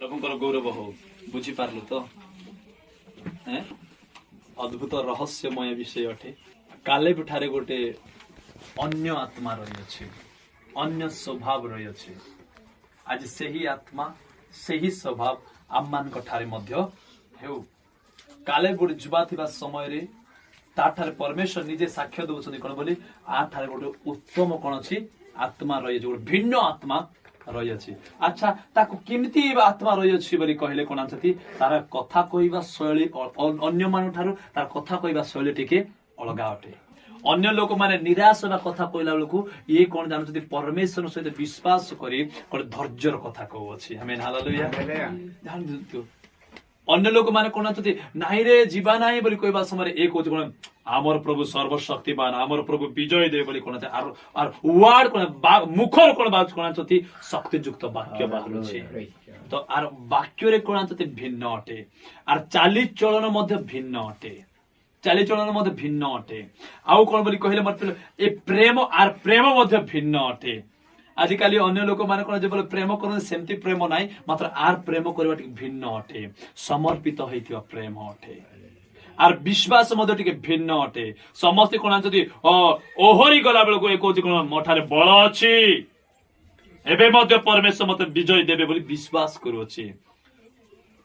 प्रभुଙ୍କର गौरव हो बुझी पारलु तो अद्भुत रहस्यमय विषय अटे। कालेब ठारे गोटे अन्य आत्मा रही अछि, अन्य स्वभाव रही अछि। आज सही आत्मा सही स्वभाव आम मान ठारे मध्य हेउ। कालेब गोटे जुबा थिबा समय रे ताठारे परमेश्वर निजे साक्ष्य दउछन कोन बोली आ ठारे गोटे उत्तम कोन अछि आत्मा रही अछि, गोटे भिन्न आत्मा रही अछि। अच्छा ताको केमिति आत्मा रही अछि बोली कहले कोन आछथि तार कथा कहइबा शैली अन्य मान ठारू तार कथा कहइबा शैली टिके अलगा अटे। अन्य लोक माने निराश होगा कथा कहला बेलकू ये कौन जानते परमेश्वर सहित विश्वास करी गोटे धैर्यर कथा कहू अछि। Amen hallelujah. जान दियो अन्य लोक माने कोन जानते नाही रे जीवा नाही बोली कहबा समय एक होछ कोन आमर प्रभु सर्वशक्तिमान आमर प्रभु विजय दे बोली कोन आर वार्ड कोन मुखर कोन बात कोन जानते शक्तियुक्त वाक्य बाहर अछि। तो आर वाक्य रे कोन जानते भिन्न अटे, आर चाली चलन मध्ये भिन्न अटे, चाली चलन मध्ये भिन्न अटे। आउ कोन बोली कहले मतलब ए प्रेम आर प्रेम मध्ये भिन्न अटे। आजिकाली अन्य लोक माने कोन जे बोले प्रेम करन सेमति प्रेम नाही, मात्र आर प्रेम करबा टिक भिन्न अटे, समर्पित होइतिबा प्रेम अटे। आर विश्वास मध्ये टिक भिन्न अटे। समस्त कोन जदी ओहरी गला बेलको एक होची कोन मठारे बळ अछि, एबे मध्ये परमेश्वर मते विजय देबे बोली विश्वास करू अछि।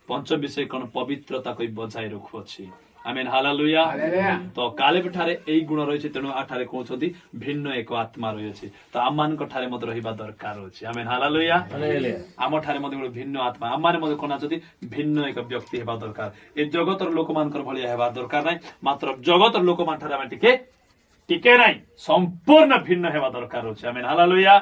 पंचम विषय कोन पवित्रता कोई बजाय रखु अछि। Amen hallelujah. तो कालेब ठारे एई गुण रहिछि, तेनु आठारे कहउछथि भिन्न एक आत्मा रहिछि। तो आमान को ठारे मते रहिबा दरकार अछि। Amen hallelujah. आम ठारे मते भिन्न आत्मा आम माने मते कोन आछथि भिन्न एक व्यक्ति हेबा दरकार। ए जगतर लोक मानकर भलिया हेबा दरकार नै, मात्र जगतर लोक मान ठारे आमे टिके टिके नै, संपूर्ण भिन्न हेबा दरकार अछि। Amen hallelujah.